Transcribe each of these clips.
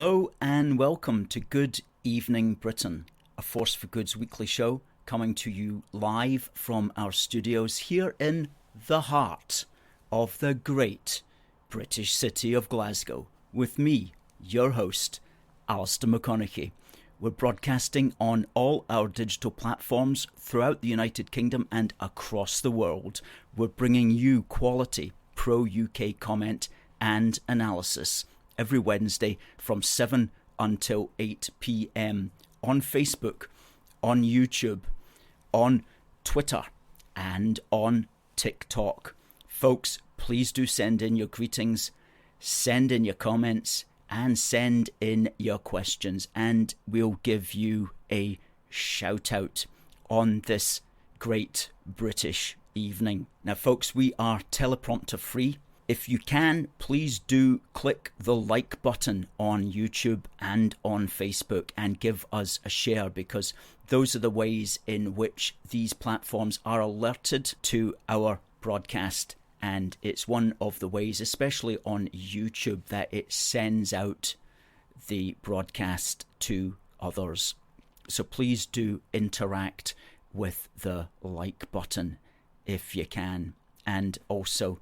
Hello and welcome to Good Evening Britain, a Force for Good's weekly show coming to you live from our studios here in the heart of the great British city of Glasgow, with me, your host, Alistair McConnachie. We're broadcasting on all our digital platforms throughout the United Kingdom and across the world. We're bringing you quality pro-UK comment and analysis every Wednesday from 7 until 8 p.m. on Facebook, on YouTube, on Twitter, and on TikTok. Folks, please do send in your greetings, send in your comments, and send in your questions, and we'll give you a shout out on this great British evening. Now, folks, we are teleprompter free. If you can, please do click the like button on YouTube and on Facebook and give us a share, because those are the ways in which these platforms are alerted to our broadcast. And it's one of the ways, especially on YouTube, that it sends out the broadcast to others. So please do interact with the like button if you can. And also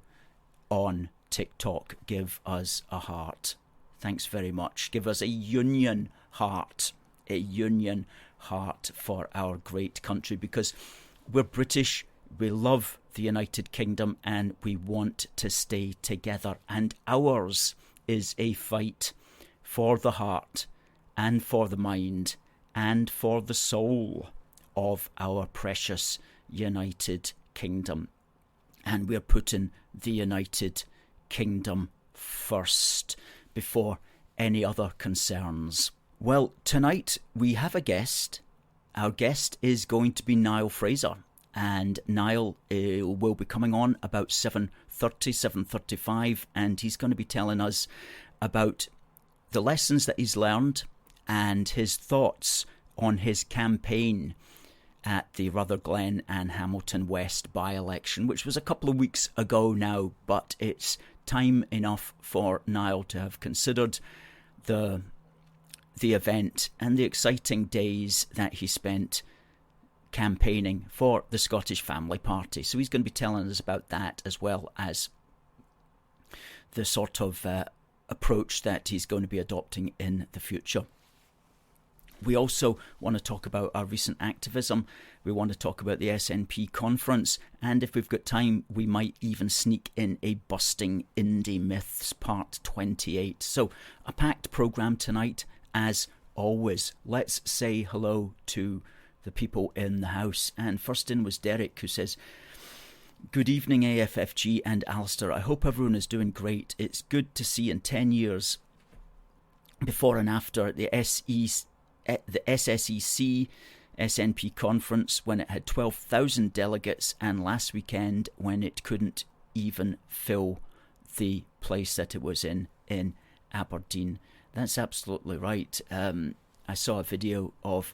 on TikTok, give us a heart. Thanks very much. Give us a union heart for our great country, because we're British, we love the United Kingdom, and we want to stay together. And ours is a fight for the heart and for the mind and for the soul of our precious United Kingdom. And we're putting the United Kingdom first before any other concerns. Well, tonight we have a guest. Our guest is going to be Niall Fraser. And Niall will be coming on about 7:30, 7:35. And he's going to be telling us about the lessons that he's learned and his thoughts on his campaign at the Rutherglen and Hamilton West by-election, which was a couple of weeks ago now, but it's time enough for Niall to have considered the event and the exciting days that he spent campaigning for the Scottish Family Party. So he's going to be telling us about that, as well as the sort of approach that he's going to be adopting in the future. We also want to talk about our recent activism. We want to talk about the SNP Conference. And if we've got time, we might even sneak in a Busting Indie Myths Part 28. So a packed programme tonight, as always. Let's say hello to the people in the house. And first in was Derek, who says, "Good evening, AFFG and Alistair. I hope everyone is doing great. It's good to see in 10 years before and after the SSEC SNP Conference, when it had 12,000 delegates, and last weekend when it couldn't even fill the place that it was in Aberdeen." That's absolutely right. I saw a video of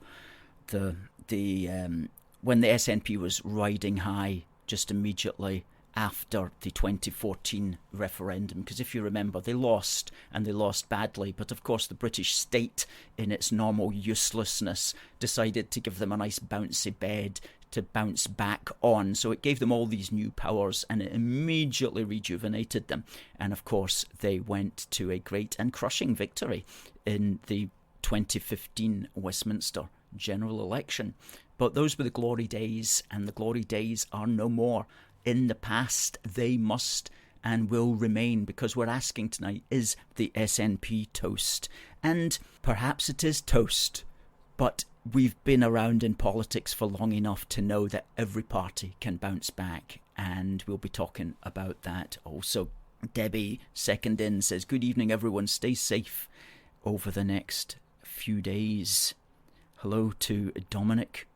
when the SNP was riding high just immediately after the 2014 referendum, because if you remember, they lost, and they lost badly, but of course the British state, in its normal uselessness, decided to give them a nice bouncy bed to bounce back on. So it gave them all these new powers, and it immediately rejuvenated them. And of course they went to a great and crushing victory in the 2015 Westminster general election. But those were the glory days, and the glory days are no more. In the past, they must and will remain, because we're asking tonight, is the SNP toast? And perhaps it is toast, but we've been around in politics for long enough to know that every party can bounce back, and we'll be talking about that also. Debbie, second in, says, "Good evening, everyone. Stay safe over the next few days." Hello to Dominic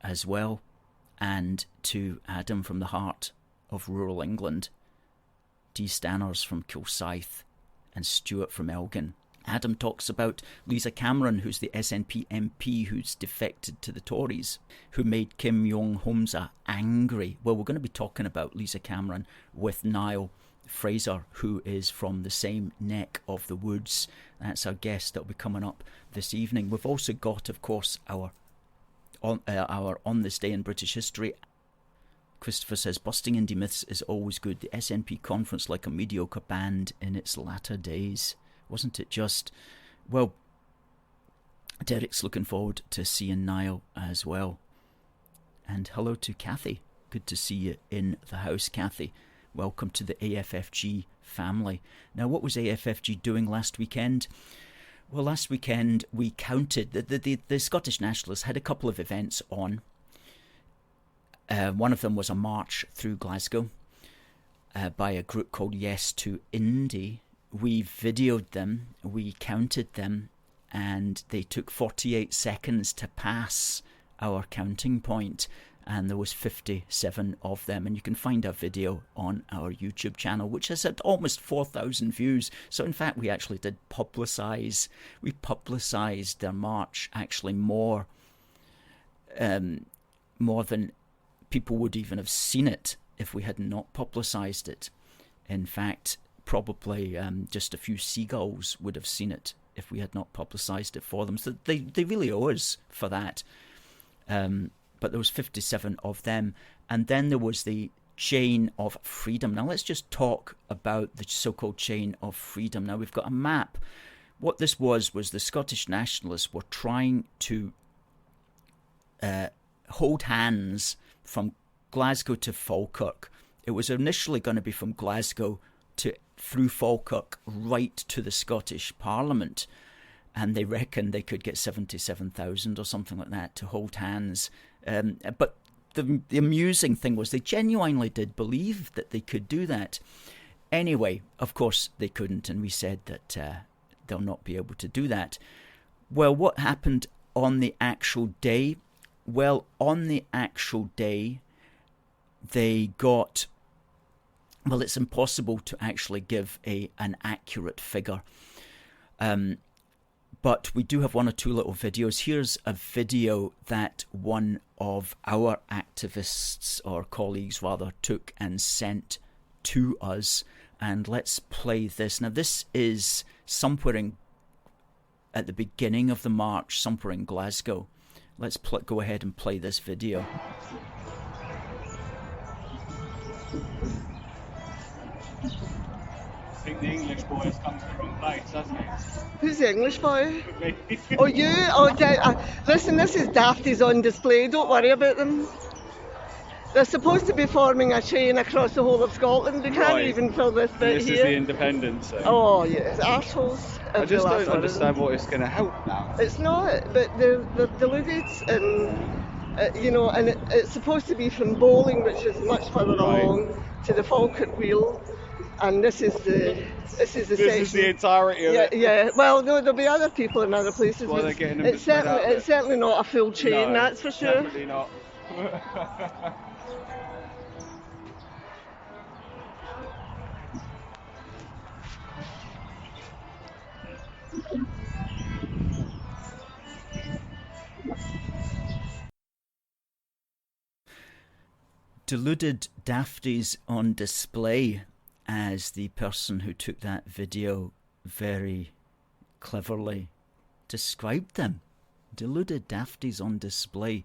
as well, and to Adam from the heart of rural England, D. Stanners from Kilsyth, and Stuart from Elgin. Adam talks about Lisa Cameron, who's the SNP MP who's defected to the Tories, who made Kim Jong-Homsa angry. Well, we're going to be talking about Lisa Cameron with Niall Fraser, who is from the same neck of the woods. That's our guest that will be coming up this evening. We've also got, of course, our On This Day in British History. Christopher says, busting indie myths is always good. The SNP Conference like a mediocre band in its latter days. Wasn't it just? Well, Derek's looking forward to seeing Niall as well. And hello to Kathy. Good to see you in the house, Kathy. Welcome to the AFFG family. Now, what was AFFG doing last weekend? Well, last weekend we counted. The Scottish Nationalists had a couple of events on. One of them was a march through Glasgow by a group called Yes to Indy. We videoed them, we counted them, and they took 48 seconds to pass our counting point. And there was 57 of them, and you can find our video on our YouTube channel, which has had almost 4,000 views. So in fact, we actually did publicise. We publicised their march actually more than people would even have seen it if we had not publicised it. In fact, probably just a few seagulls would have seen it if we had not publicised it for them. So they really owe us for that. But there was 57 of them. And then there was the Chain of Freedom. Now let's just talk about the so-called Chain of Freedom. Now we've got a map. What this was the Scottish Nationalists were trying to hold hands from Glasgow to Falkirk. It was initially going to be from Glasgow through Falkirk right to the Scottish Parliament. And they reckoned they could get 77,000 or something like that to hold hands. But the amusing thing was they genuinely did believe that they could do that. Anyway, of course they couldn't, and we said that they'll not be able to do that. Well, what happened on the actual day? Well, on the actual day, they got... Well, it's impossible to actually give an accurate figure. But we do have one or two little videos. Here's a video that one of our activists, or colleagues rather, took and sent to us. And let's play this. Now, this is somewhere at the beginning of the march, somewhere in Glasgow. Let's go ahead and play this video. I think the English boy has come to the wrong place, hasn't he? Who's the English boy? Oh, you? Oh, listen, this is dafties on display. Don't worry about them. They're supposed to be forming a chain across the whole of Scotland. They can't even fill this bit this here. This is the independence. So. Oh, yes, arseholes. I just don't understand what it's going to help now. It's not, but they're deluded, and and it's supposed to be from Bowling, which is much further along, to the Falkirk Wheel. And this is the section. This is the entirety of it. Yeah. Well, no, there'll be other people in other places. Well, they're getting them it's certainly not a full chain. No, that's for sure. Definitely not. Deluded dafties on display, as the person who took that video very cleverly described them. Deluded dafties on display.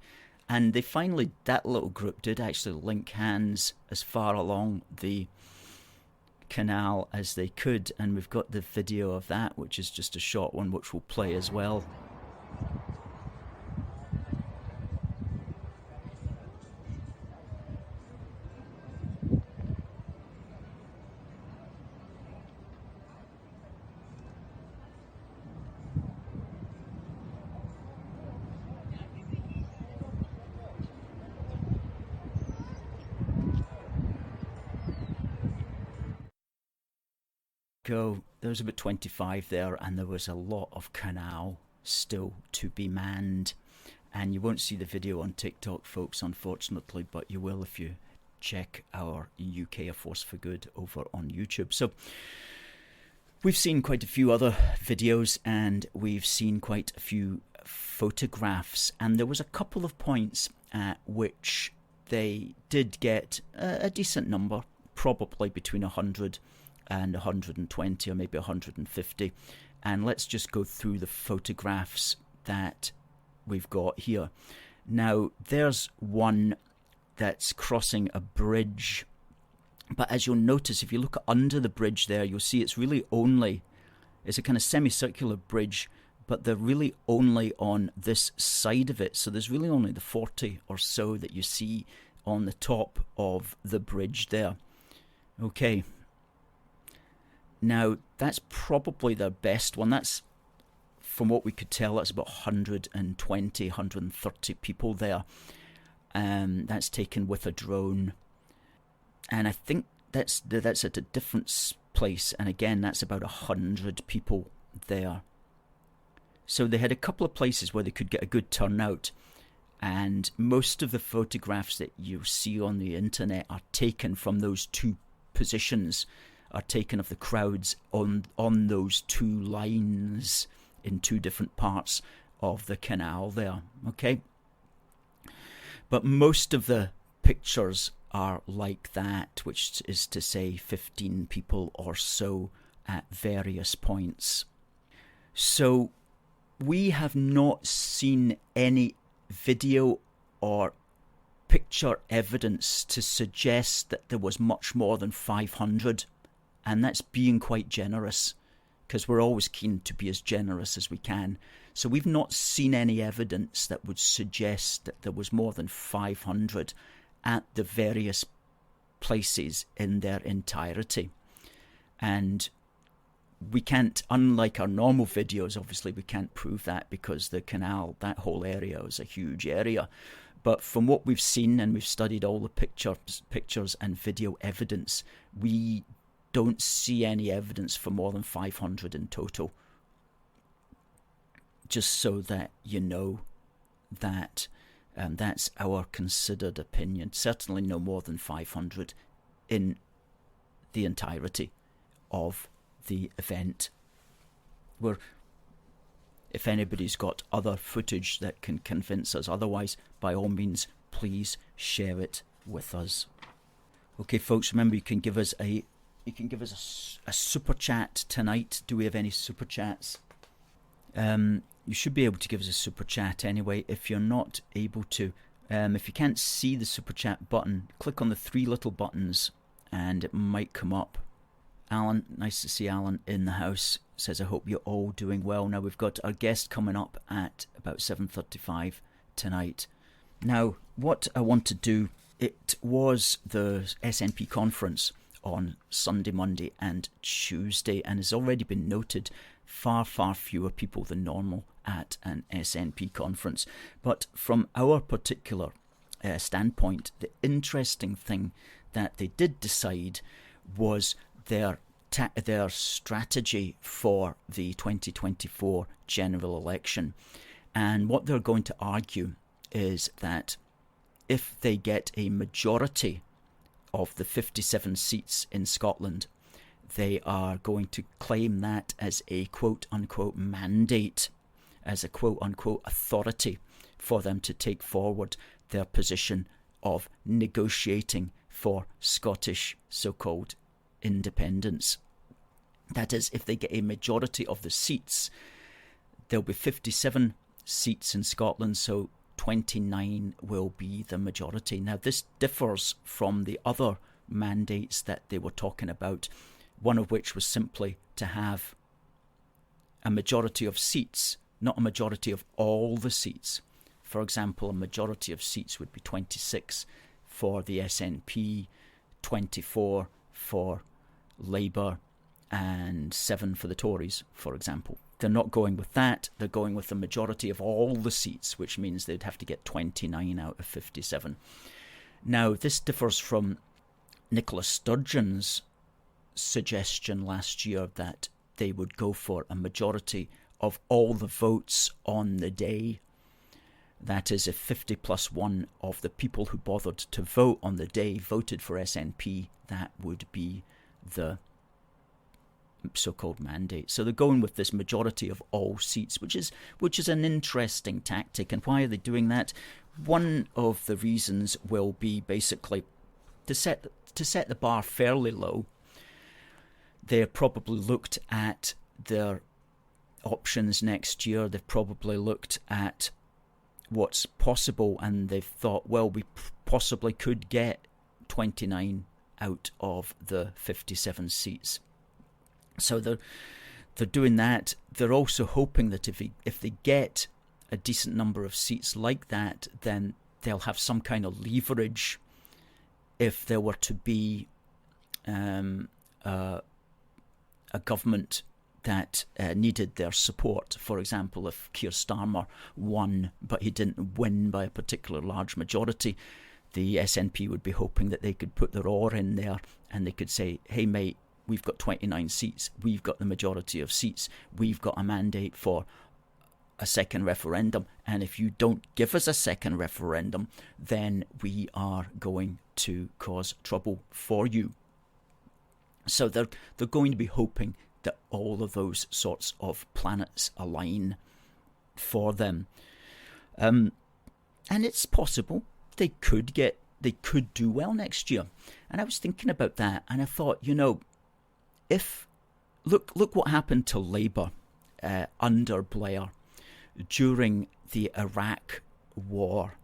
And they finally, that little group did actually link hands as far along the canal as they could, and we've got the video of that, which is just a short one, which we'll play as well. There was about 25 there, and there was a lot of canal still to be manned. And you won't see the video on TikTok, folks, unfortunately, but you will if you check our UK A Force for Good over on YouTube. So we've seen quite a few other videos, and we've seen quite a few photographs, and there was a couple of points at which they did get a decent number, probably between 100 and 120 or maybe 150. And let's just go through the photographs that we've got here. Now, there's one that's crossing a bridge. But as you'll notice, if you look under the bridge there, you'll see it's a kind of semicircular bridge, but they're really only on this side of it. So there's really only the 40 or so that you see on the top of the bridge there. Okay. Now, that's probably their best one. That's, from what we could tell, that's about 120, 130 people there. That's taken with a drone. And I think that's at a different place. And again, that's about 100 people there. So they had a couple of places where they could get a good turnout. And most of the photographs that you see on the internet are taken from those two positions, are taken of the crowds on those two lines in two different parts of the canal there. Okay? But most of the pictures are like that, which is to say 15 people or so at various points. So we have not seen any video or picture evidence to suggest that there was much more than 500, and that's being quite generous, because we're always keen to be as generous as we can. So we've not seen any evidence that would suggest that there was more than 500 at the various places in their entirety. And we can't, unlike our normal videos, obviously we can't prove that, because the canal, that whole area is a huge area. But from what we've seen, and we've studied all the pictures and video evidence, we don't see any evidence for more than 500 in total. Just so that you know that that's our considered opinion. Certainly no more than 500 in the entirety of the event. If anybody's got other footage that can convince us otherwise, by all means, please share it with us. Okay, folks, remember you can give us a super chat tonight. Do we have any super chats? You should be able to give us a super chat anyway. If you're not able to, if you can't see the super chat button, click on the three little buttons and it might come up. Alan, nice to see Alan in the house, says I hope you're all doing well. Now we've got our guest coming up at about 7:35 tonight. Now what I want to do, it was the SNP Conference on Sunday, Monday and Tuesday, and has already been noted far fewer people than normal at an SNP conference. But from our particular standpoint, the interesting thing that they did decide was their strategy for the 2024 general election. And what they're going to argue is that if they get a majority of the 57 seats in Scotland, they are going to claim that as a quote-unquote mandate, as a quote-unquote authority for them to take forward their position of negotiating for Scottish so-called independence. That is, if they get a majority of the seats, there'll be 57 seats in Scotland, so 29 will be the majority. Now, this differs from the other mandates that they were talking about, one of which was simply to have a majority of seats, not a majority of all the seats. For example, a majority of seats would be 26 for the SNP, 24 for Labour, and 7 for the Tories, for example. They're not going with that. They're going with the majority of all the seats, which means they'd have to get 29 out of 57. Now, this differs from Nicola Sturgeon's suggestion last year that they would go for a majority of all the votes on the day. That is, if 50 plus 1 of the people who bothered to vote on the day voted for SNP, that would be the so-called mandate. So they're going with this majority of all seats, which is an interesting tactic. And why are they doing that? One of the reasons will be basically to set the bar fairly low, they probably looked at their options next year. They've probably looked at what's possible, and they've thought, well, we possibly could get 29 out of the 57 seats. So they're doing that. They're also hoping that if they get a decent number of seats like that, then they'll have some kind of leverage if there were to be a government that needed their support. For example, if Keir Starmer won, but he didn't win by a particular large majority, the SNP would be hoping that they could put their oar in there and they could say, hey mate, we've got 29 seats, we've got the majority of seats, we've got a mandate for a second referendum, and if you don't give us a second referendum, then we are going to cause trouble for you. So they're going to be hoping that all of those sorts of planets align for them. And it's possible they could do well next year. And I was thinking about that, and I thought, look what happened to Labour under Blair during the Iraq War.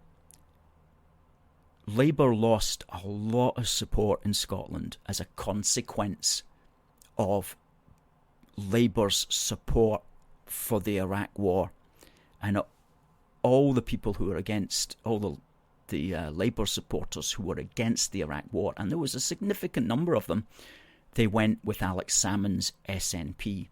Labour lost a lot of support in Scotland as a consequence of Labour's support for the Iraq War, and all the people who were against, all the Labour supporters who were against the Iraq War, and there was a significant number of them, they went with Alex Salmond's SNP.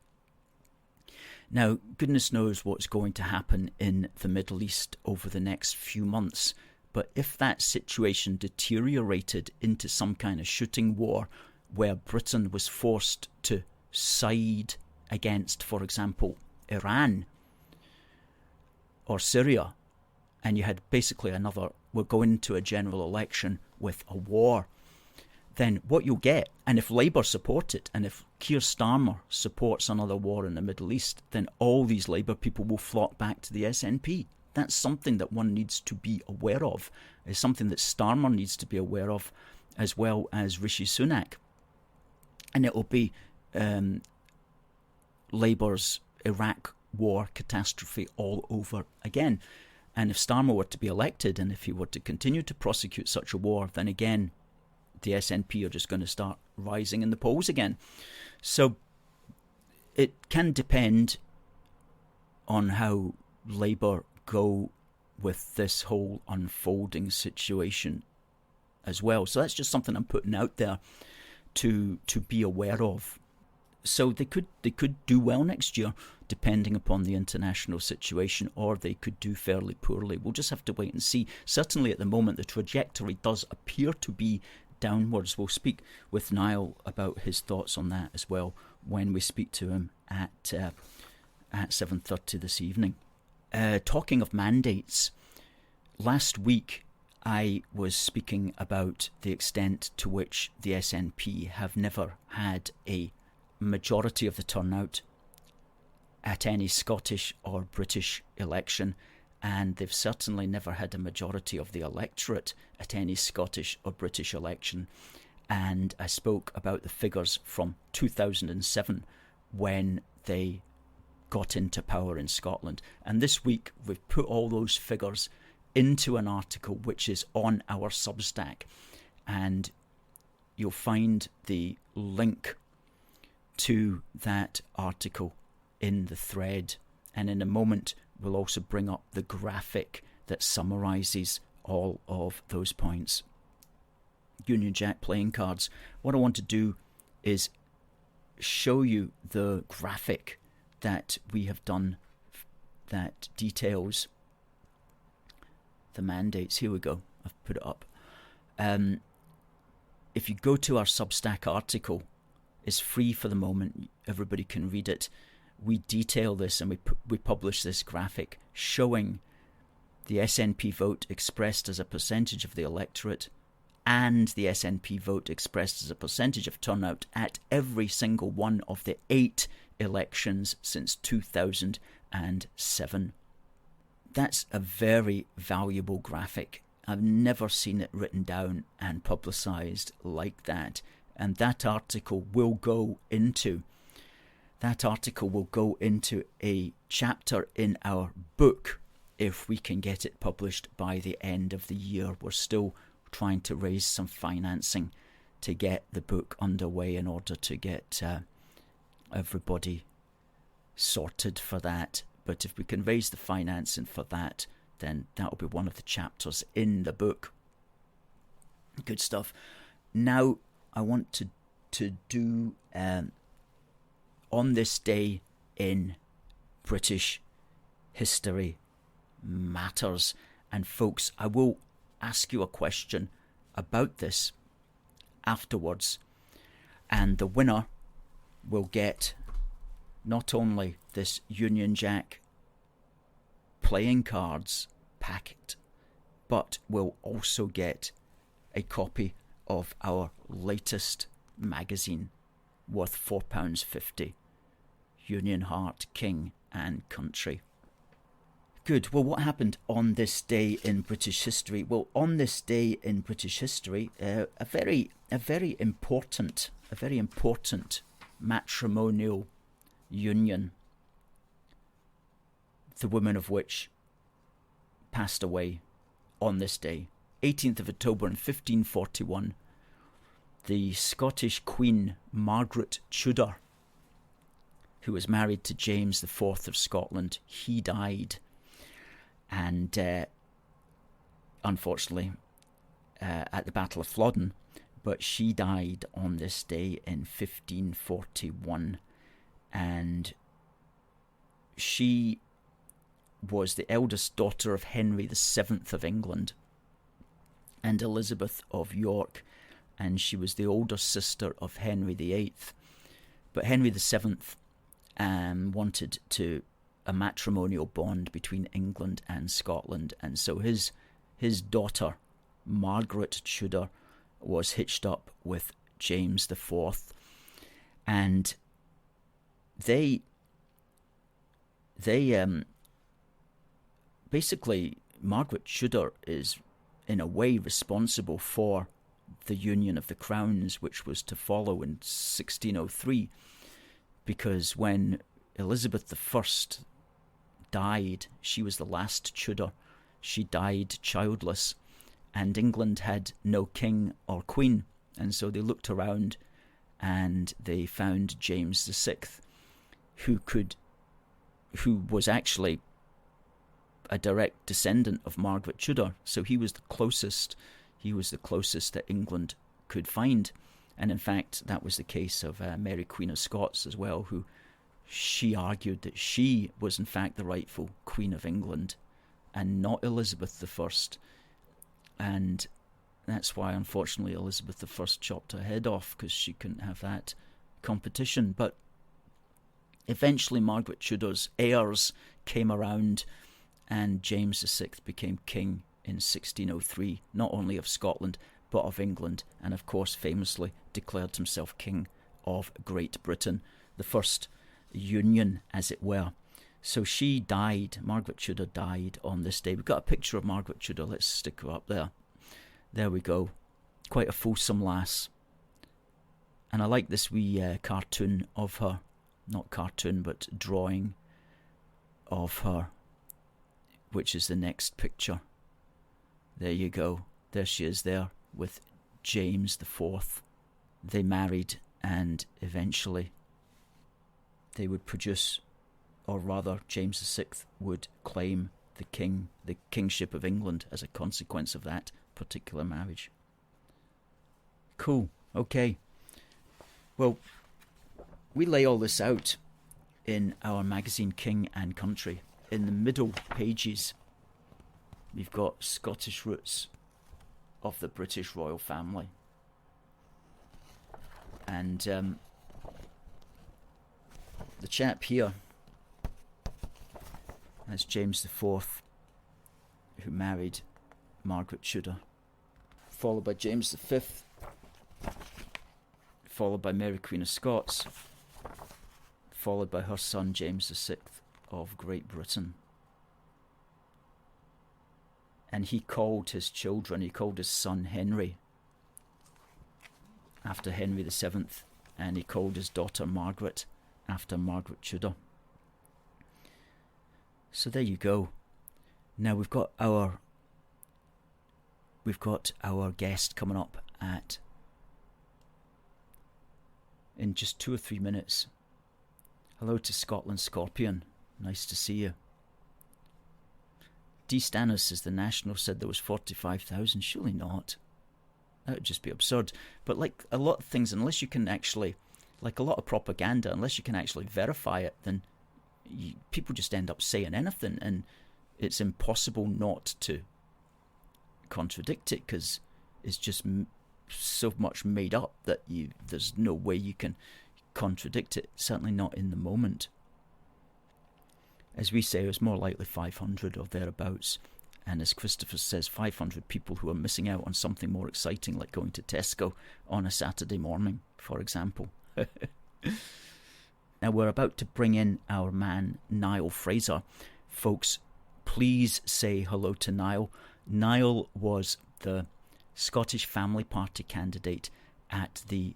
Now, goodness knows what's going to happen in the Middle East over the next few months, but if that situation deteriorated into some kind of shooting war where Britain was forced to side against, for example, Iran or Syria, and you had basically we're going into a general election with a war, then what you'll get, and if Labour support it, and if Keir Starmer supports another war in the Middle East, then all these Labour people will flock back to the SNP. That's something that one needs to be aware of. It's something that Starmer needs to be aware of, as well as Rishi Sunak. And it will be Labour's Iraq war catastrophe all over again. And if Starmer were to be elected, and if he were to continue to prosecute such a war, then again, the SNP are just going to start rising in the polls again. So it can depend on how Labour go with this whole unfolding situation as well. So that's just something I'm putting out there to be aware of. So they could do well next year, depending upon the international situation, or they could do fairly poorly. We'll just have to wait and see. Certainly at the moment, the trajectory does appear to be downwards. We'll speak with Niall about his thoughts on that as well when we speak to him at 7:30 this evening. Talking of mandates, last week I was speaking about the extent to which the SNP have never had a majority of the turnout at any Scottish or British election, and they've certainly never had a majority of the electorate at any Scottish or British election. And I spoke about the figures from 2007 when they got into power in Scotland. And this week we've put all those figures into an article which is on our Substack, and you'll find the link to that article in the thread. And in a moment we'll also bring up the graphic that summarises all of those points. Union Jack playing cards. What I want to do is show you the graphic that we have done that details the mandates. Here we go. I've put it up. If you go to our Substack article, it's free for the moment. Everybody can read it. We detail this, and we publish this graphic showing the SNP vote expressed as a percentage of the electorate and the SNP vote expressed as a percentage of turnout at every single one of the 8 elections since 2007. That's a very valuable graphic, I've never seen it written down and publicised like that. And that article will go into a chapter in our book if we can get it published by the end of the year. We're still trying to raise some financing to get the book underway in order to get everybody sorted for that. But if we can raise the financing for that, then that will be one of the chapters in the book. Good stuff. Now I want to do on this day in British history matters. And folks, I will ask you a question about this afterwards, and the winner will get not only this Union Jack playing cards packet, but will also get a copy of our latest magazine worth £4.50, Union Heart, King and Country. Good. Well, what happened on this day in British history? Well, on this day in British history, a very important matrimonial union, the woman of which passed away on this day, 18th of October in 1541. The Scottish Queen Margaret Tudor, who was married to James IV of Scotland, he died. And unfortunately, at the Battle of Flodden, but she died on this day in 1541, and she was the eldest daughter of Henry VII of England and Elizabeth of York, and she was the older sister of Henry VIII. But Henry VII wanted a matrimonial bond between England and Scotland, and so his daughter Margaret Tudor was hitched up with James IV, and they basically, Margaret Tudor is in a way responsible for the union of the crowns, which was to follow in 1603, because when Elizabeth I died, she was the last Tudor. She died childless, and England had no king or queen, and so they looked around and they found James VI, who was actually a direct descendant of Margaret Tudor. So he was the closest that England could find, and in fact that was the case of Mary Queen of Scots as well, who she argued that she was in fact the rightful Queen of England and not Elizabeth I, and that's why unfortunately Elizabeth I chopped her head off, because she couldn't have that competition. But eventually Margaret Tudor's heirs came around, and James VI became king in 1603, not only of Scotland but of England, and of course famously declared himself king of Great Britain, the first union as it were. So she died, Margaret Tudor died on this day. We've got a picture of Margaret Tudor, let's stick her up there. There we go. Quite a fulsome lass. And I like this wee cartoon of her, not cartoon but drawing of her, which is the next picture. There you go. There she is there with James IV. They married, and eventually they would produce, or rather James VI would claim the kingship of England as a consequence of that particular marriage. Cool. Okay. Well, we lay all this out in our magazine King and Country. In the middle pages, we've got Scottish roots of the British royal family. And the chap here has James IV, who married Margaret Tudor, followed by James V, followed by Mary Queen of Scots, followed by her son James VI of Great Britain. and he called his children, he called his son Henry, after Henry VII, and he called his daughter Margaret, after Margaret Tudor. So there you go. Now we've got our guest coming up in just 2 or 3 minutes. Hello to Scotland Scorpion. Nice to see you. D. Stannis says the National said there was 45,000. Surely not. That would just be absurd. But like a lot of things, unless you can actually, like a lot of propaganda, unless you can actually verify it, then people just end up saying anything, and it's impossible not to contradict it because it's just so much made up that there's no way you can contradict it, certainly not in the moment. As we say, it was more likely 500 or thereabouts. And as Christopher says, 500 people who are missing out on something more exciting, like going to Tesco on a Saturday morning, for example. Now we're about to bring in our man, Niall Fraser. Folks, please say hello to Niall. Niall was the Scottish Family Party candidate at the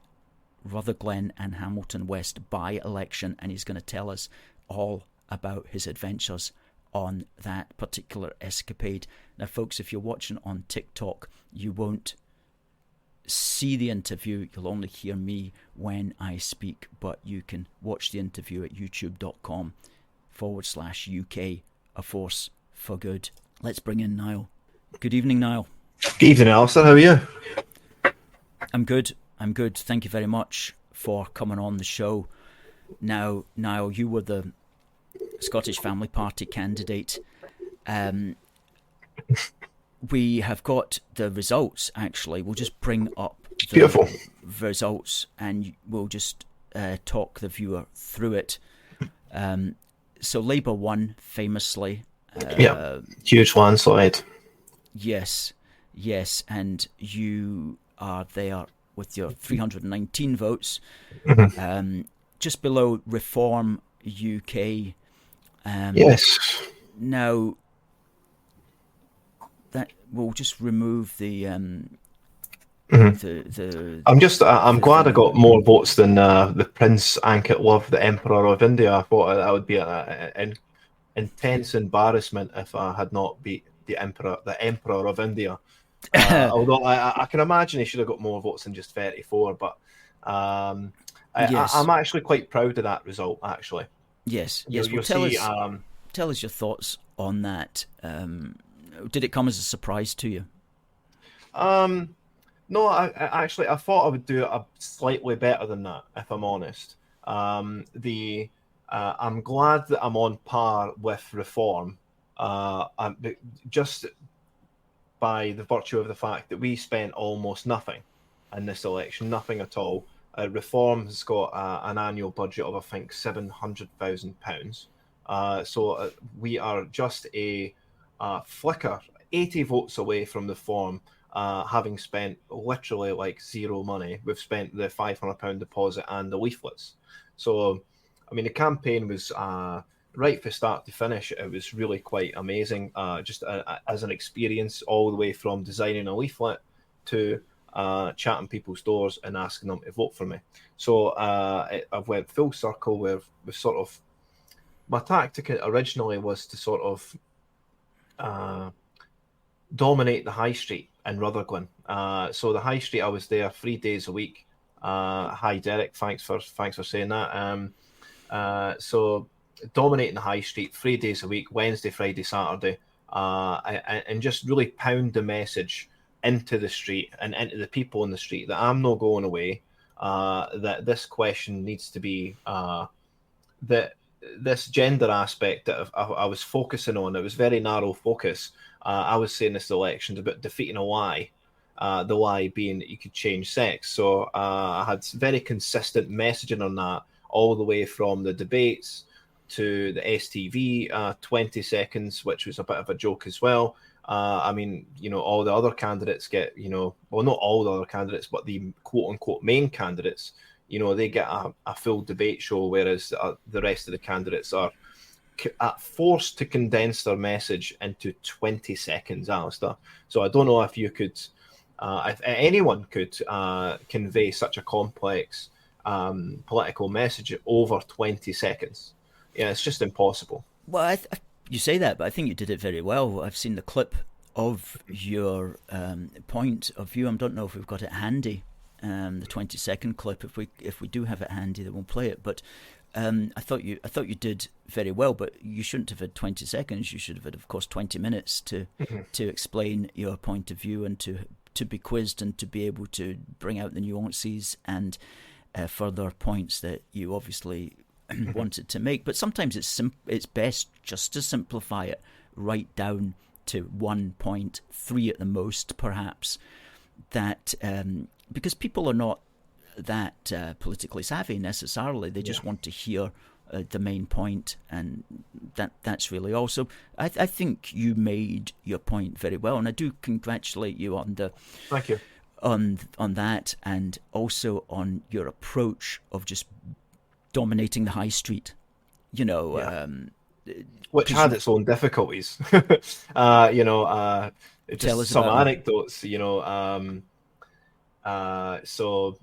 Rutherglen and Hamilton West by-election, and he's going to tell us all about his adventures on that particular escapade. Now, folks, if you're watching on TikTok, you won't see the interview. You'll only hear me when I speak, but you can watch the interview at youtube.com/UK, a force for good. Let's bring in Niall. Good evening, Niall. Good evening, Alistair. How are you? I'm good. Thank you very much for coming on the show. Now, Niall, you were the Scottish Family Party candidate. We have got the results, actually. We'll just bring up the Beautiful results and we'll just talk the viewer through it. So Labour won, famously. Huge landslide. Yes, and you are there with your 319 votes. Mm-hmm. Just below Reform UK. Yes. Now, that we'll just remove the. I'm glad I got more votes than the Prince Ankit Love, the Emperor of India. I thought that would be an intense embarrassment if I had not beat the Emperor of India. Although I can imagine he should have got more votes than just 34, but I'm actually quite proud of that result. Actually, yes. Tell us your thoughts on that. Did it come as a surprise to you? No, I thought I would do it slightly better than that, if I'm honest. I'm glad that I'm on par with Reform, just by the virtue of the fact that we spent almost nothing in this election, nothing at all. Reform has got an annual budget of, I think, £700,000. So we are just a flicker, 80 votes away from Reform, having spent literally like zero money. We've spent the £500 deposit and the leaflets. So, I mean, the campaign was right from start to finish. It was really quite amazing, just as an experience, all the way from designing a leaflet to chatting people's doors and asking them to vote for me. So I've went full circle with sort of, my tactic originally was to sort of dominate the high street in Rutherglen. So the high street, I was there 3 days a week. Hi Derek, thanks for saying that. So dominating the high street 3 days a week, Wednesday, Friday, Saturday, and just really pound the message into the street and into the people in the street that I'm not going away, that this question needs to be, that this gender aspect that I was focusing on, it was very narrow focus. I was saying this election's about defeating a lie, the lie being that you could change sex. So I had very consistent messaging on that all the way from the debates to the STV 20 seconds, which was a bit of a joke as well. I mean, you know, all the other candidates get, you know, well, not all the other candidates, but the quote unquote main candidates, you know, they get a full debate show, whereas the rest of the candidates are forced to condense their message into 20 seconds, Alistair. So I don't know if you could, if anyone could convey such a complex political message over 20 seconds. Yeah, it's just impossible. Well, you say that, but I think you did it very well. I've seen the clip of your point of view. I don't know if we've got it handy, the 20-second clip. If we do have it handy, then we'll play it. But I thought you did very well. But you shouldn't have had 20 seconds. You should have had, of course, 20 minutes to explain your point of view and to be quizzed and to be able to bring out the nuances and further points that you obviously wanted to make. But sometimes it's best just to simplify it right down to 1.3 at the most, perhaps, that because people are not that politically savvy necessarily. They just want to hear the main point, and that's really all. So I think you made your point very well, and I do congratulate you on the thank you on that, and also on your approach of just dominating the high street, which had its own difficulties. Just some anecdotes, so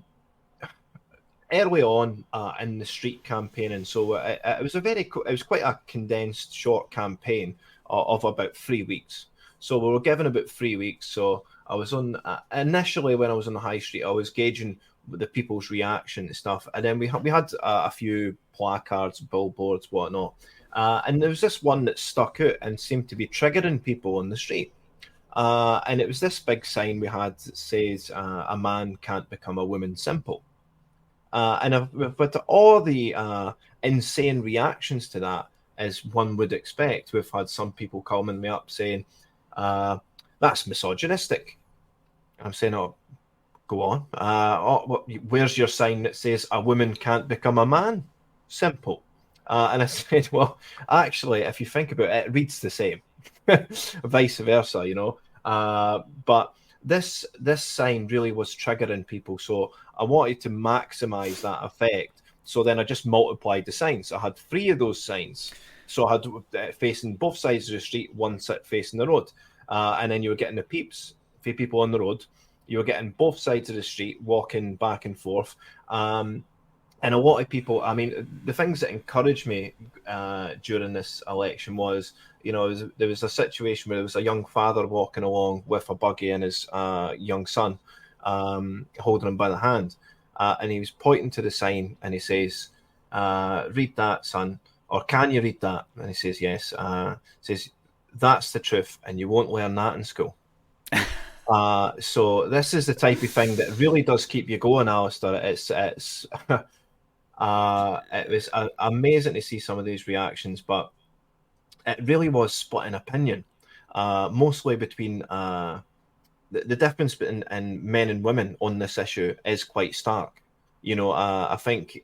early on in the street campaigning, so it was quite a condensed short campaign of about 3 weeks. So we were given about 3 weeks. So I was on initially when I was on the high street, I was gauging the people's reaction and stuff, and then we had a few placards, billboards, whatnot, and there was this one that stuck out and seemed to be triggering people on the street, and it was this big sign we had that says a man can't become a woman simple, and with all the insane reactions to that, as one would expect, we've had some people calling me up saying that's misogynistic. I'm saying, oh, go on. Where's your sign that says a woman can't become a man? Simple. And I said, well, actually, if you think about it, it reads the same. Vice versa, but this sign really was triggering people. So I wanted to maximize that effect. So then I just multiplied the signs. I had 3 of those signs. So I had facing both sides of the street, one facing the road. And then you were getting the peeps for people on the road. You were getting both sides of the street walking back and forth. And a lot of people, I mean, the things that encouraged me during this election was, there was a situation where there was a young father walking along with a buggy and his young son holding him by the hand. And he was pointing to the sign and he says, read that, son, or can you read that? And he says, yes. Says, that's the truth, and you won't learn that in school. So this is the type of thing that really does keep you going, Alistair. It was amazing to see some of these reactions, but it really was splitting opinion, mostly between the difference between men and women on this issue is quite stark. I think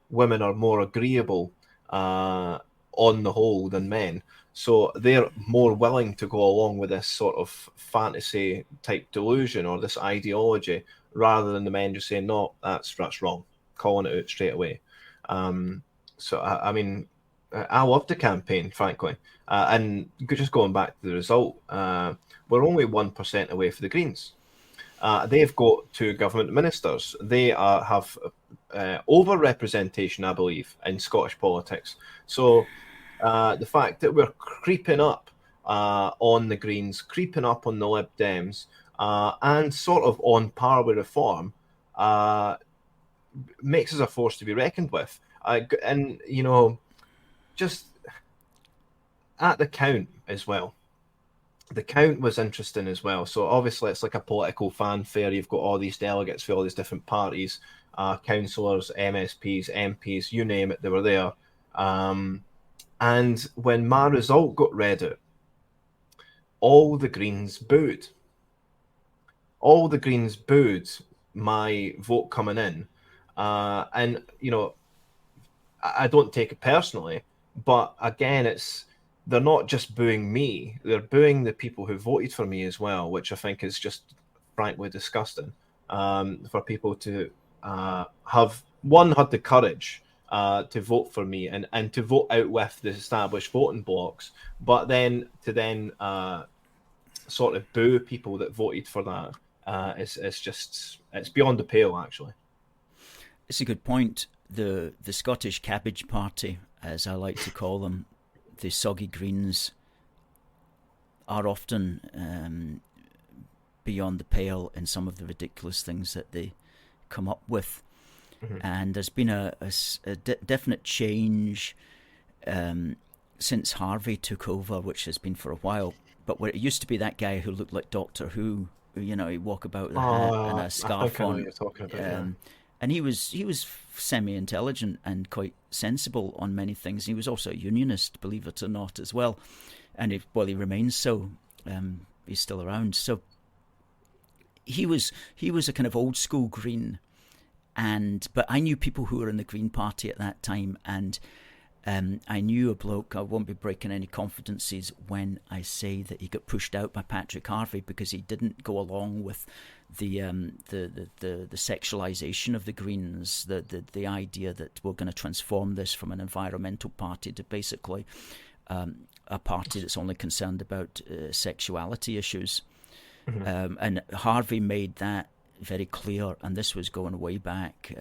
women are more agreeable on the whole than men. So they're more willing to go along with this sort of fantasy type delusion or this ideology, rather than the men just saying, no, that's wrong, calling it out straight away. So, I mean, I love the campaign, frankly. And just going back to the result, we're only 1% away for the Greens. They've got 2 government ministers. They have over-representation, I believe, in Scottish politics. So the fact that we're creeping up on the Greens, creeping up on the Lib Dems, and sort of on par with Reform, makes us a force to be reckoned with. And, just at the count as well. The count was interesting as well. So obviously it's like a political fanfare. You've got all these delegates for all these different parties, councillors, MSPs, MPs, you name it, they were there. And when my result got read out, all the Greens booed. All the Greens booed my vote coming in. And, I don't take it personally, but again, they're not just booing me, they're booing the people who voted for me as well, which I think is just frankly disgusting. For people to have the courage to vote for me and to vote out with the established voting blocks, but then to sort of boo people that voted for that. It's beyond the pale, actually. It's a good point. The Scottish Cabbage Party, as I like to call them, the soggy Greens, are often beyond the pale in some of the ridiculous things that they come up with. Mm-hmm. And there's been a definite change since Harvey took over, which has been for a while. But where it used to be that guy who looked like Doctor Who, he'd walk about with a hat and a scarf on. You're talking about, and he was semi-intelligent and quite sensible on many things. He was also a Unionist, believe it or not, as well. And he remains so. He's still around. So he was a kind of old school Green, but I knew people who were in the Green Party at that time, and I knew a bloke. I won't be breaking any confidences when I say that he got pushed out by Patrick Harvey because he didn't go along with the sexualisation of the Greens, the idea that we're going to transform this from an environmental party to basically a party that's only concerned about sexuality issues. Mm-hmm. And Harvey made that very clear, and this was going way back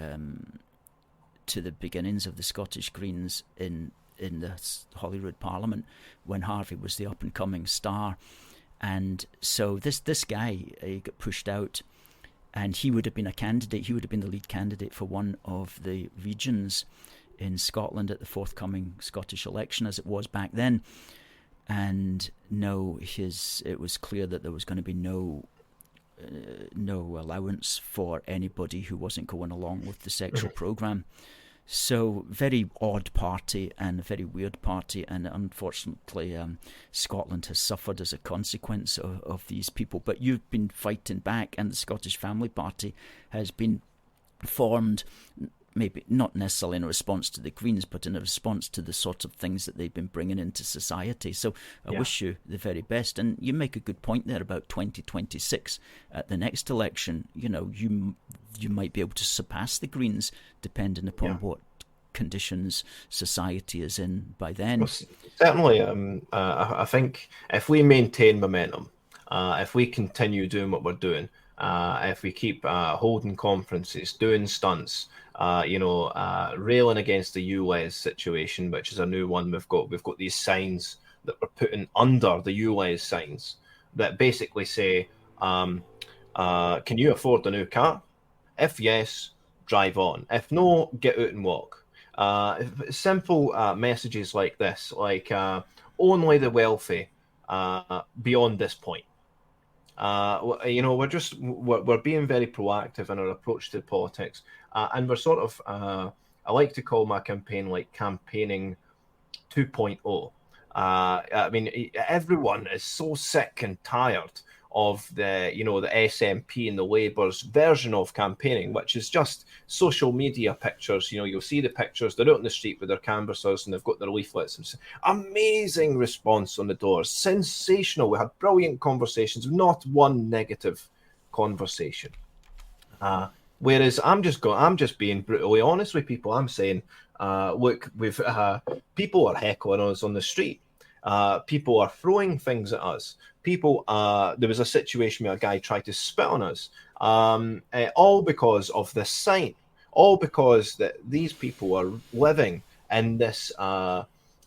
to the beginnings of the Scottish Greens in the Holyrood Parliament, when Harvey was the up-and-coming star. And so this guy, he got pushed out, and he would have been a candidate. He would have been the lead candidate for one of the regions in Scotland at the forthcoming Scottish election, as it was back then. And it was clear that there was going to be no allowance for anybody who wasn't going along with the sexual programme. So very odd party and a very weird party, and unfortunately Scotland has suffered as a consequence of these people. But you've been fighting back, and the Scottish Family Party has been formed, maybe not necessarily in a response to the Greens, but in a response to the sort of things that they've been bringing into society. So I wish you the very best. And you make a good point there about 2026 at the next election. You might be able to surpass the Greens depending upon what conditions society is in by then. Well, certainly, I think if we maintain momentum, if we continue doing what we're doing, if we keep holding conferences, doing stunts, railing against the ULEZ situation, which is a new one. We've got these signs that we're putting under the ULEZ signs that basically say, can you afford a new car? If yes, drive on. If no, get out and walk. Simple messages like this, like only the wealthy beyond this point. We're being very proactive in our approach to politics, and we're sort of, I like to call my campaign like campaigning 2.0. I mean, everyone is so sick and tired of the SNP and the Labour's version of campaigning, which is just social media pictures. You'll see the pictures, they're out in the street with their canvassers and they've got their leaflets. And amazing response on the doors, sensational. We had brilliant conversations, not one negative conversation. Whereas I'm just being brutally honest with people. I'm saying, look, we've people are heckling us on the street. People are throwing things at us. There was a situation where a guy tried to spit on us, all because of this sign, all because that these people are living in this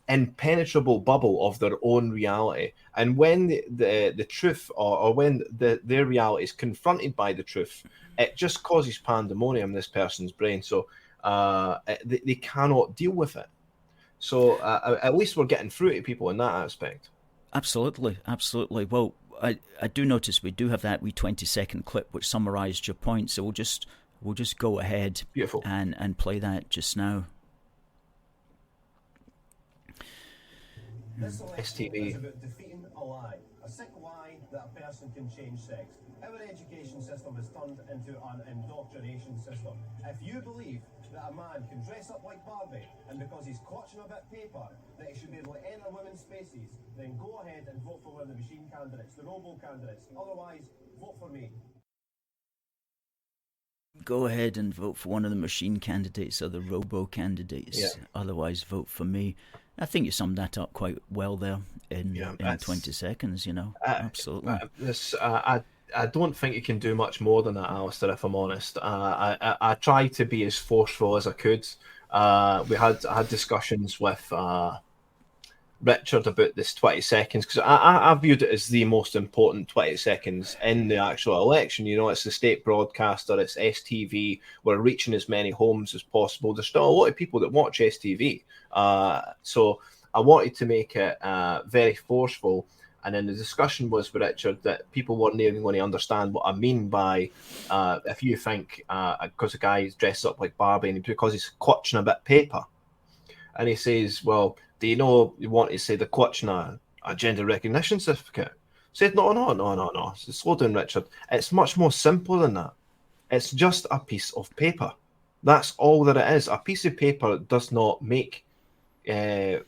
impenetrable bubble of their own reality. And when the truth, or when their reality is confronted by the truth, it just causes pandemonium in this person's brain. So they cannot deal with it. So at least we're getting through to people in that aspect. Absolutely. Well, I do notice we do have that wee 20-second clip which summarised your point, so we'll just go ahead. Beautiful. And play that just now. This STV is about defeating a lie, a sick lie that a person can change sex. Our education system is turned into an indoctrination system. If you believe that a man can dress up like Barbie, and because he's clutching a bit of paper, that he should be able to enter women's spaces, then go ahead and vote for one of the machine candidates, the robo candidates. Otherwise, vote for me. go ahead and vote for one of the machine candidates or the robo candidates. Yeah. Otherwise, vote for me. I think you summed that up quite well there in 20 seconds. Absolutely. I don't think you can do much more than that, Alistair, if I'm honest. I tried to be as forceful as I could. I had discussions with Richard about this 20 seconds because I viewed it as the most important 20 seconds in the actual election. It's the state broadcaster, it's STV. We're reaching as many homes as possible. There's still a lot of people that watch STV. So I wanted to make it very forceful. And then the discussion was with Richard that people weren't even going to understand what I mean by if you think because a guy is dressed up like Barbie and because he's clutching a bit of paper. And he says, well, do you know you want to say they're clutching a gender recognition certificate? I said, no. So slow down, Richard. It's much more simple than that. It's just a piece of paper. That's all that it is. A piece of paper does not make, does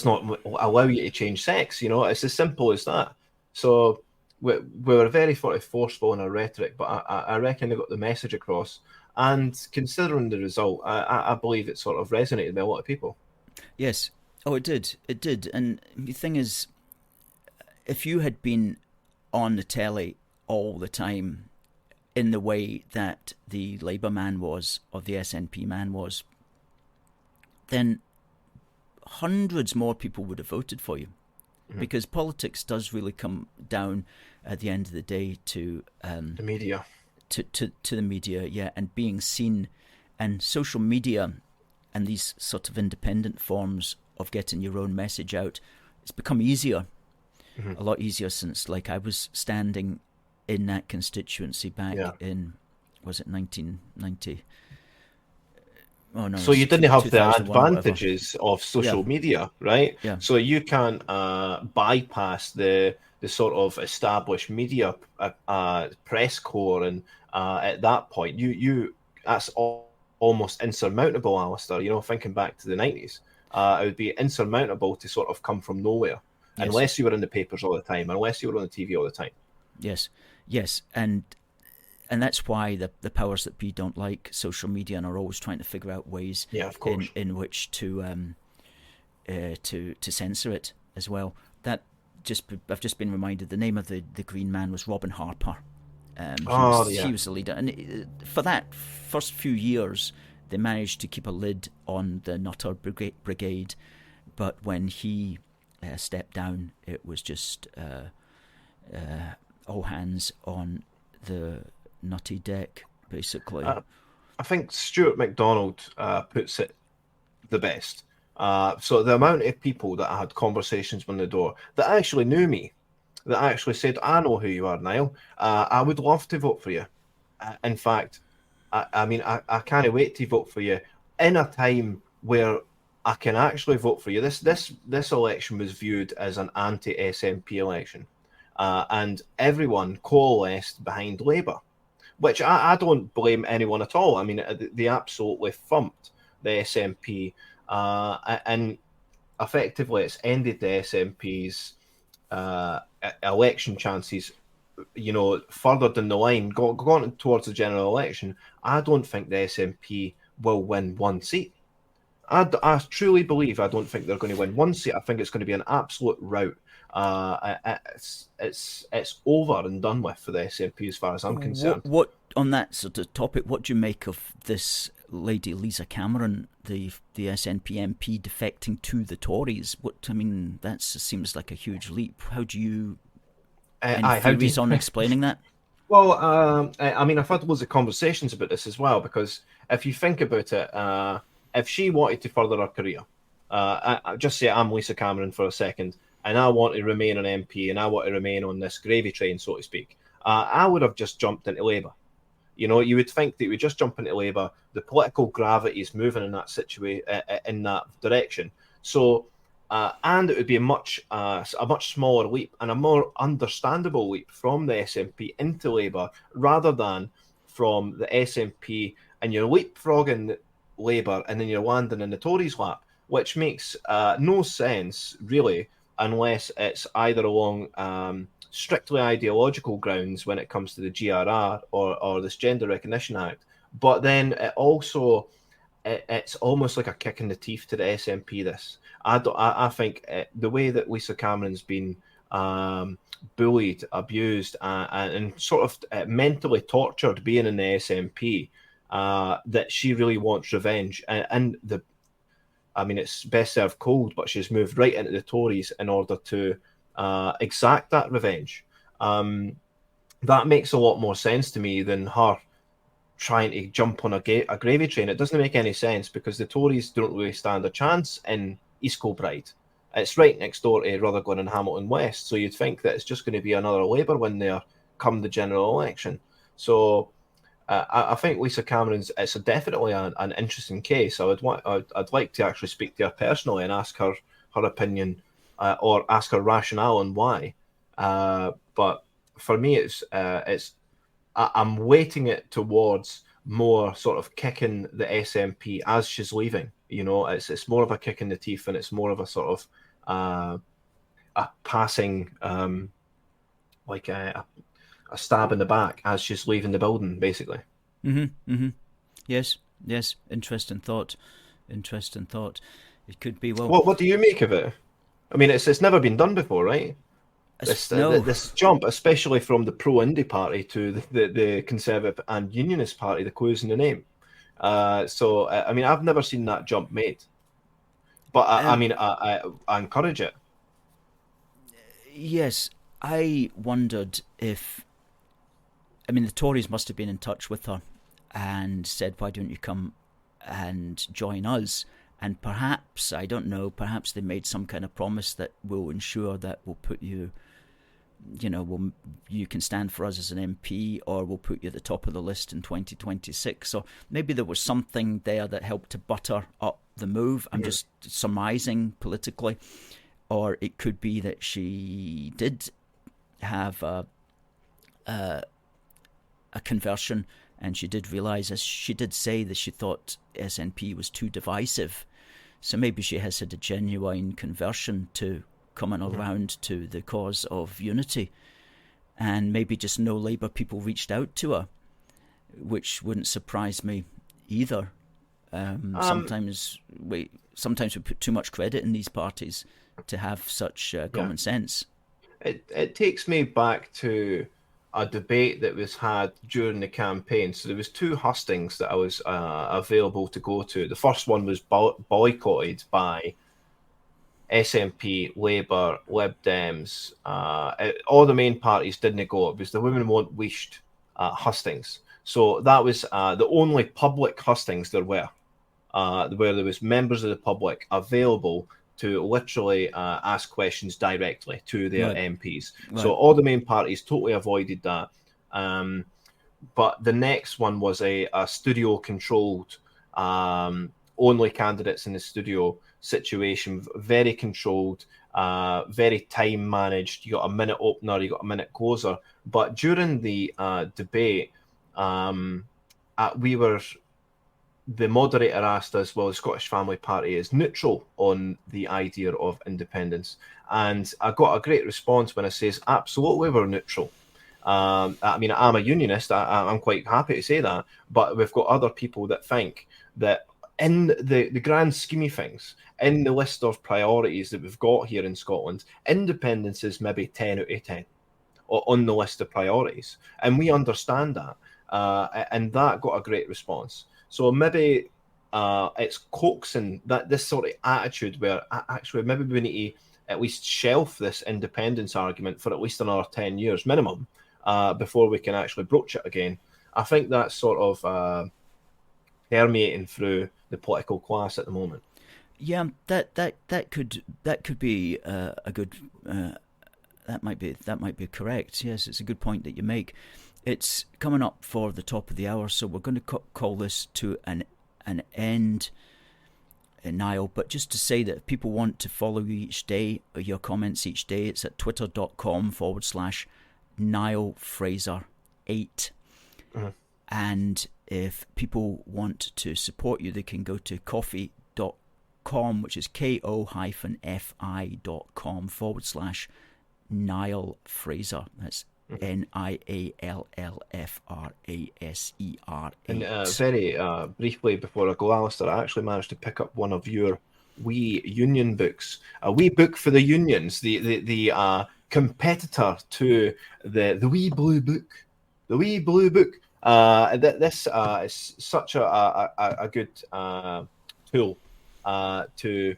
not allow you to change sex. It's as simple as that. So we were very forceful in our rhetoric, but I reckon they got the message across. And considering the result, I believe it sort of resonated with a lot of people. Yes. Oh, it did. It did. And the thing is, if you had been on the telly all the time in the way that the Labour man was, or the SNP man was, then hundreds more people would have voted for you. Mm-hmm. Because politics does really come down at the end of the day to the media. To the media, yeah, and being seen, and social media and these sort of independent forms of getting your own message out, it's become easier, a lot easier since, I was standing in that constituency back in, was it 1990? Oh no! So you didn't have the advantages of social media, right? Yeah. So you can't bypass the sort of established media press corps, and at that point, that's almost insurmountable, Alistair. Thinking back to the 90s, it would be insurmountable to sort of come from nowhere, unless you were in the papers all the time, unless you were on the TV all the time. Yes, and that's why the powers that be don't like social media and are always trying to figure out ways, in which to censor it as well. I've just been reminded the name of the Green man was Robin Harper. He was the leader, and for that first few years they managed to keep a lid on the Nutter Brigade, but when he stepped down, it was just all hands on the nutty deck, basically. I think Stuart MacDonald puts it the best. So the amount of people that I had conversations with the door that actually knew me, that actually said, I know who you are, Niall. I would love to vote for you. In fact, I can't wait to vote for you in a time where I can actually vote for you. This election was viewed as an anti-SNP election, and everyone coalesced behind Labour, which I don't blame anyone at all. I mean, they absolutely thumped the SNP, and effectively it's ended the SNP's election chances, further down the line, going towards the general election. I don't think the SNP will win one seat. I truly believe I don't think they're going to win one seat. I think it's going to be an absolute rout. It's over and done with for the SNP as far as I'm concerned. What on that sort of topic? What do you make of this lady Lisa Cameron, the SNP MP defecting to the Tories? That seems like a huge leap. How do you? Any theories on explaining that? Well, I've had loads of conversations about this as well, because if you think about it, if she wanted to further her career, I just say I'm Lisa Cameron for a second, and I want to remain an MP, and I want to remain on this gravy train, so to speak, I would have just jumped into Labour. You would think that we just jump into Labour. The political gravity is moving in that in that direction. So, and it would be a much smaller leap and a more understandable leap from the SNP into Labour, rather than from the SNP and you're leapfrogging Labour and then you're landing in the Tories' lap, which makes no sense really. unless it's either along strictly ideological grounds when it comes to the GRR or this Gender Recognition Act. But then it's almost like a kick in the teeth to the SNP. I think the way that Lisa Cameron's been bullied, abused, and sort of mentally tortured being in the SNP, that she really wants revenge. It's best served cold, but she's moved right into the Tories in order to exact that revenge. That makes a lot more sense to me than her trying to jump on a gravy train. It doesn't make any sense because the Tories don't really stand a chance in East Kilbride. It's right next door to Rutherglen and Hamilton West, so you'd think that it's just going to be another Labour win there come the general election. So I think Lisa Cameron's, it's definitely an interesting case. I'd like to actually speak to her personally and ask her opinion or ask her rationale on why. But for me, I'm weighting it towards more sort of kicking the SNP as she's leaving. You know, it's more of a kick in the teeth, and it's more of a sort of a passing, like a stab in the back as she's leaving the building, basically. Yes. Interesting thought. It could be. Well, what do you make of it? I mean, it's never been done before, right? This jump, especially from the pro-Indy party to the Conservative and Unionist party, the clues in the name. So I've never seen that jump made, but I encourage it. Yes, I wondered if, the Tories must have been in touch with her and said, why don't you come and join us? And perhaps, I don't know, perhaps they made some kind of promise that will ensure that we'll put you, you can stand for us as an MP, or we'll put you at the top of the list in 2026. So maybe there was something there that helped to butter up the move. I'm just surmising politically. Or it could be that she did have a conversion, and she did realise, as she did say, that she thought SNP was too divisive. So maybe she has had a genuine conversion to coming around to the cause of unity. And maybe just no Labour people reached out to her, which wouldn't surprise me either. Sometimes we put too much credit in these parties to have such common sense. It takes me back to a debate that was had during the campaign. So there was two hustings that I was available to go to. The first one was boycotted by SNP, Labour, Lib Dems. All the main parties didn't go. It was the Women Won't Wished hustings. So that was the only public hustings there were, where there was members of the public available to literally ask questions directly to their MPs. Right. So all the main parties totally avoided that. But the next one was a studio-controlled, only candidates in the studio situation, very controlled, very time-managed. You got a minute opener, you got a minute closer. But during the debate, the moderator asked us, well, the Scottish Family Party is neutral on the idea of independence. And I got a great response when I says, absolutely, we're neutral. I'm a unionist. I'm quite happy to say that. But we've got other people that think that in the grand scheme of things, in the list of priorities that we've got here in Scotland, independence is maybe 10 out of 10 on the list of priorities. And we understand that. And that got a great response. So maybe it's coaxing this sort of attitude where actually maybe we need to at least shelf this independence argument for at least another 10 years minimum before we can actually broach it again. I think that's sort of permeating through the political class at the moment. Yeah, that could be a good. That might be correct. Yes, it's a good point that you make. It's coming up for the top of the hour, so we're going to call this to an end, Niall. But just to say that if people want to follow you each day, or your comments each day, it's at twitter.com/Niall Fraser 8. And if people want to support you, they can go to coffee.com ko-fi.com, which is ko-fi.com/Niall Fraser. That's NIALLFRASER. And very briefly before I go, Alistair, I actually managed to pick up one of your wee union books, a wee book for the unions, the competitor to the wee blue book, the wee blue book. This is such a good tool to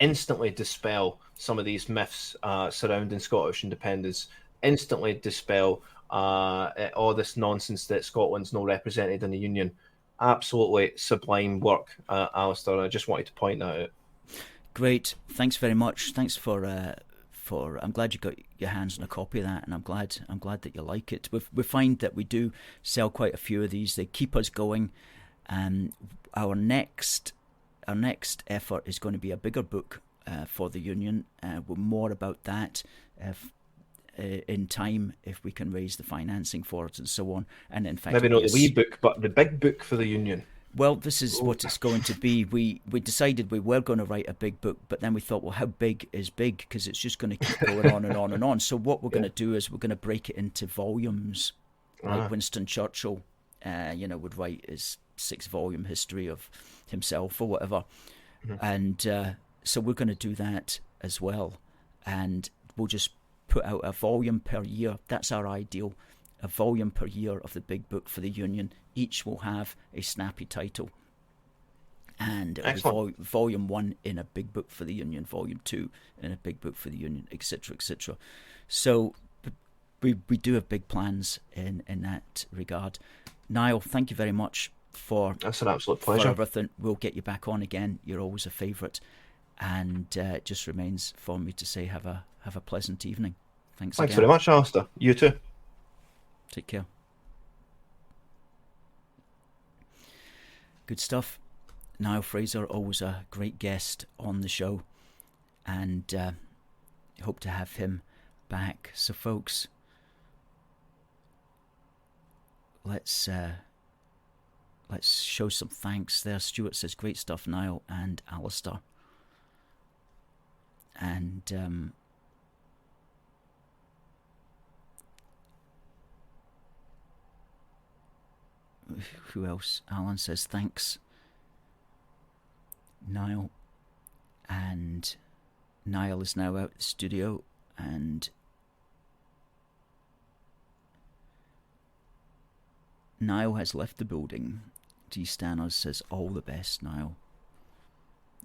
instantly dispel some of these myths surrounding Scottish independence, instantly dispel all this nonsense that Scotland's not represented in the Union. Absolutely sublime work, Alistair. I just wanted to point that out. Great, thanks very much. Thanks for. I'm glad you got your hands on a copy of that, and I'm glad that you like it. We find that we do sell quite a few of these. They keep us going. Our next effort is going to be a bigger book for the Union. More about that in time, if we can raise the financing for it and so on. And in fact, maybe not the wee book, but the big book for the Union. Well, this is what it's going to be. We decided we were going to write a big book, but then we thought, well, how big is big? Because it's just going to keep going on and on and on. So what we're going to do is we're going to break it into volumes, like Winston Churchill, would write his 6-volume history of himself or whatever. And so we're going to do that as well. And we'll just put out a volume per year. That's our ideal. A volume per year of the big book for the Union. Each will have a snappy title. And volume 1 in a big book for the Union, volume 2 in a big book for the Union, etc., etc. So we do have big plans in that regard. Niall, thank you very much for that's an absolute pleasure. For everything. We'll get you back on again. You're always a favourite. And it just remains for me to say have a pleasant evening. Thanks again. Very much, Alistair. You too. Take care. Good stuff. Niall Fraser, always a great guest on the show, and hope to have him back. So, folks, let's show some thanks there. Stuart says, great stuff, Niall and Alistair. And who else? Alan says thanks, Niall. And Niall is now out of the studio, and Niall has left the building. G. Stanners says all the best, Niall.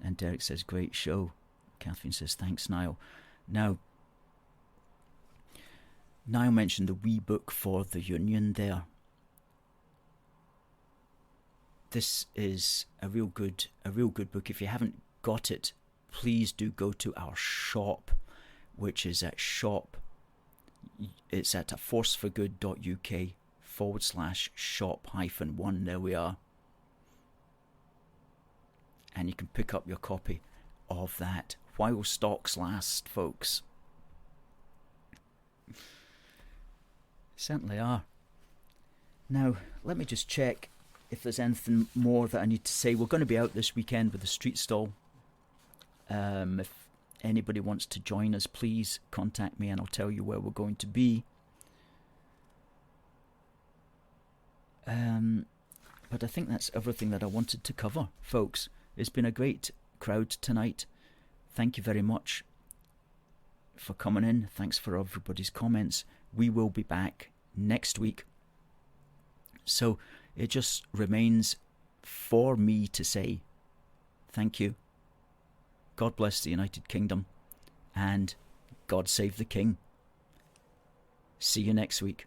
And Derek says great show. Catherine says thanks, Niall. Now, Niall mentioned the wee book for the Union there. This is a real good book. If you haven't got it, please do go to our shop, which is at shop. It's at forceforgood.uk/shop-1. There we are. And you can pick up your copy of that while stocks last, folks. Certainly are. Now, let me just check if there's anything more that I need to say. We're going to be out this weekend with the street stall. If anybody wants to join us, please contact me and I'll tell you where we're going to be. But I think that's everything that I wanted to cover, folks. It's been a great crowd tonight. Thank you very much for coming in. Thanks for everybody's comments. We will be back next week. So it just remains for me to say thank you. God bless the United Kingdom, and God save the King. See you next week.